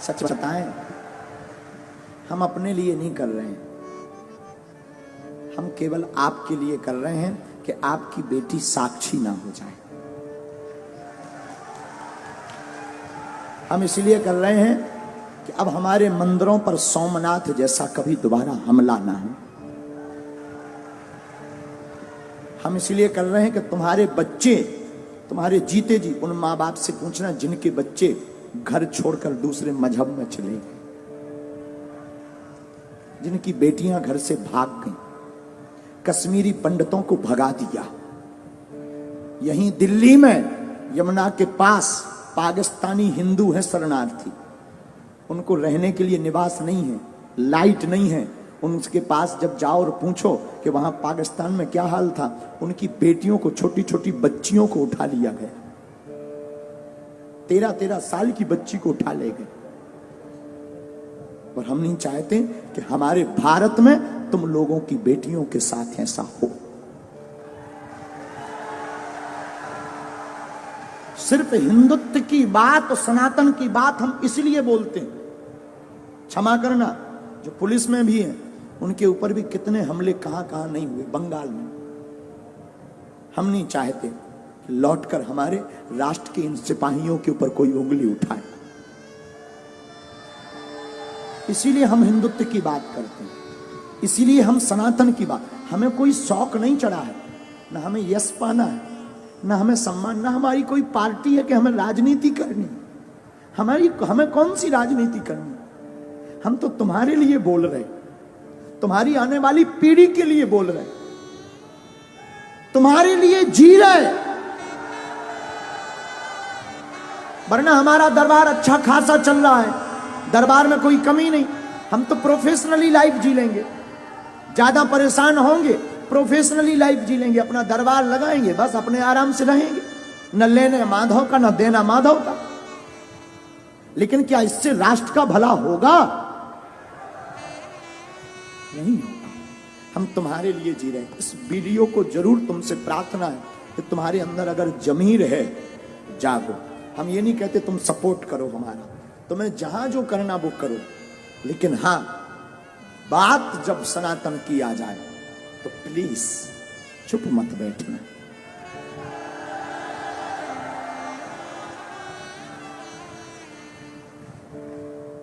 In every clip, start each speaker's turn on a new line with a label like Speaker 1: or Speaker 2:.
Speaker 1: सच बताएं, हम अपने लिए नहीं कर रहे हैं, हम केवल आपके लिए कर रहे हैं कि आपकी बेटी साक्षी ना हो जाए। हम इसलिए कर रहे हैं कि अब हमारे मंदिरों पर सोमनाथ जैसा कभी दोबारा हमला ना हो। हम इसलिए कर रहे हैं कि तुम्हारे बच्चे, तुम्हारे जीते जी उन माँ बाप से पूछना जिनके बच्चे घर छोड़कर दूसरे मजहब में चले गए, जिनकी बेटियां घर से भाग गईं, कश्मीरी पंडितों को भगा दिया। यहीं दिल्ली में यमुना के पास पाकिस्तानी हिंदू हैं शरणार्थी, उनको रहने के लिए निवास नहीं है, लाइट नहीं है। उनके पास जब जाओ और पूछो कि वहां पाकिस्तान में क्या हाल था, उनकी बेटियों को, छोटी छोटी बच्चियों को उठा लिया गया, 13-13 साल की बच्ची को उठा ले गए। और हम नहीं चाहते कि हमारे भारत में तुम लोगों की बेटियों के साथ ऐसा हो। सिर्फ हिंदुत्व की बात और सनातन की बात हम इसलिए बोलते हैं। क्षमा करना, जो पुलिस में भी है उनके ऊपर भी कितने हमले कहां कहां नहीं हुए, बंगाल में। हम नहीं चाहते कि लौटकर हमारे राष्ट्र के इन सिपाहियों के ऊपर कोई उंगली उठाए। इसीलिए हम हिंदुत्व की बात करते हैं, इसीलिए हम सनातन की बात। हमें कोई शौक नहीं चढ़ा है, ना हमें यश पाना है, ना हमें सम्मान, ना हमारी कोई पार्टी है कि हमें राजनीति करनी। हमें कौन सी राजनीति करनी? हम तो तुम्हारे लिए बोल रहे, तुम्हारी आने वाली पीढ़ी के लिए बोल रहे, तुम्हारे लिए जी रहे। वरना हमारा दरबार अच्छा खासा चल रहा है, दरबार में कोई कमी नहीं। हम तो प्रोफेशनली लाइफ जी लेंगे, ज्यादा परेशान होंगे, प्रोफेशनली लाइफ जी लेंगे, अपना दरबार लगाएंगे, बस अपने आराम से रहेंगे, न लेने माधव का न देना माधव का। लेकिन क्या इससे राष्ट्र का भला होगा? नहीं होगा। हम तुम्हारे लिए जी रहे हैं। इस वीडियो को जरूर तुमसे प्रार्थना है कि तुम्हारे अंदर अगर जमीर है, जागो। हम ये नहीं कहते तुम सपोर्ट करो हमारा, तुम्हें जहां जो करना वो करो, लेकिन हां, बात जब सनातन की आ जाए तो प्लीज चुप मत बैठना।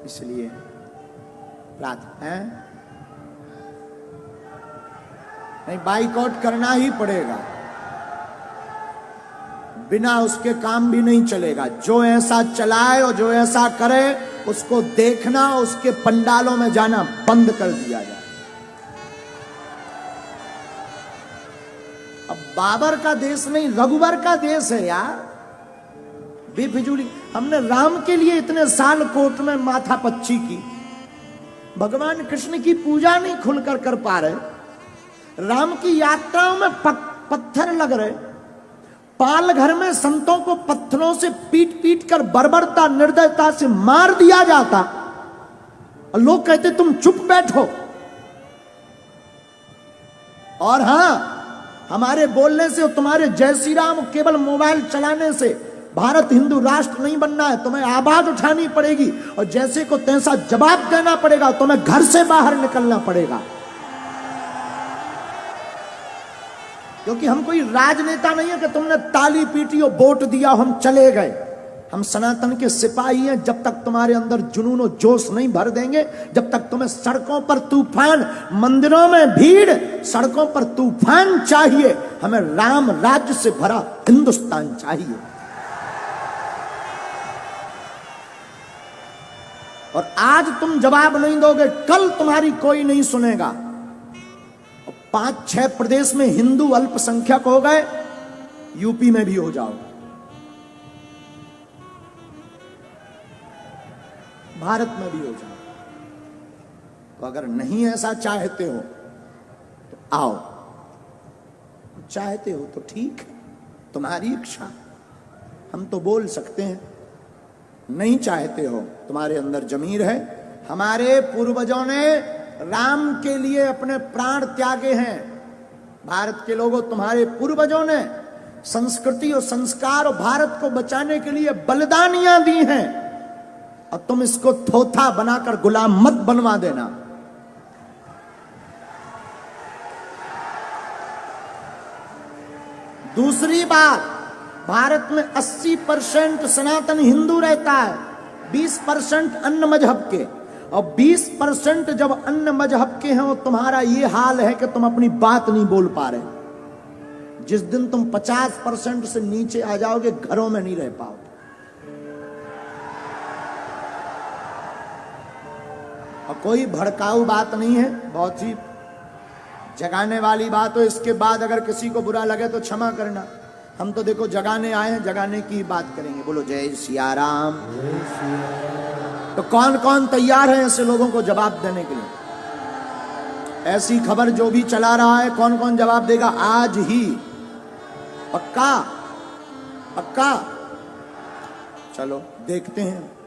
Speaker 1: इसलिए प्रार्थना है, नहीं बाइकआउट करना ही पड़ेगा, बिना उसके काम भी नहीं चलेगा। जो ऐसा चलाए और जो ऐसा करे उसको देखना, उसके पंडालों में जाना बंद कर दिया जाए। अब बाबर का देश नहीं, रघुवर का देश है यार, बेफिजूली। हमने राम के लिए इतने साल कोर्ट में माथा पच्ची की, भगवान कृष्ण की पूजा नहीं खुलकर कर पा रहे, राम की यात्राओं में पत्थर लग रहे, पाल घर में संतों को पत्थरों से पीट पीट कर बर्बरता निर्दयता से मार दिया जाता, और लोग कहते तुम चुप बैठो। और हां, हमारे बोलने से और तुम्हारे जय श्री राम केवल मोबाइल चलाने से भारत हिंदू राष्ट्र नहीं बनना है। तुम्हें आवाज उठानी पड़ेगी और जैसे को तैसा जवाब देना पड़ेगा, तुम्हें घर से बाहर निकलना पड़ेगा। क्योंकि हम कोई राजनेता नहीं है कि तुमने ताली पीटी और वोट दिया हम चले गए। हम सनातन के सिपाही हैं। जब तक तुम्हारे अंदर जुनून और जोश नहीं भर देंगे, जब तक तुम्हें सड़कों पर तूफान, मंदिरों में भीड़, सड़कों पर तूफान चाहिए, हमें राम राज्य से भरा हिंदुस्तान चाहिए। और आज तुम जवाब नहीं दोगे, कल तुम्हारी कोई नहीं सुनेगा। 5-6 प्रदेश में हिंदू अल्पसंख्यक हो गए, यूपी में भी हो जाओ, भारत में भी हो जाओ। तो अगर नहीं ऐसा चाहते हो तो आओ, चाहते हो तो ठीक है, तुम्हारी इच्छा, हम तो बोल सकते हैं। नहीं चाहते हो, तुम्हारे अंदर जमीर है। हमारे पूर्वजों ने राम के लिए अपने प्राण त्यागे हैं। भारत के लोगों, तुम्हारे पूर्वजों ने संस्कृति और संस्कार और भारत को बचाने के लिए बलिदानियां दी हैं। और तुम इसको थोथा बनाकर गुलाम मत बनवा देना। दूसरी बात, भारत में 80% सनातन हिंदू रहता है, 20% अन्य मजहब के, और 20% जब अन्य मजहब के हैं वो तुम्हारा ये हाल है कि तुम अपनी बात नहीं बोल पा रहे। जिस दिन तुम 50% से नीचे आ जाओगे घरों में नहीं रह पाओगे। और कोई भड़काऊ बात नहीं है, बहुत ही जगाने वाली बात हो। इसके बाद अगर किसी को बुरा लगे तो क्षमा करना। हम तो देखो जगाने आए हैं, जगाने की बात करेंगे। बोलो जय सिया राम। तो कौन कौन तैयार है ऐसे लोगों को जवाब देने के लिए? ऐसी खबर जो भी चला रहा है, कौन कौन जवाब देगा आज ही? पक्का? पक्का? चलो देखते हैं।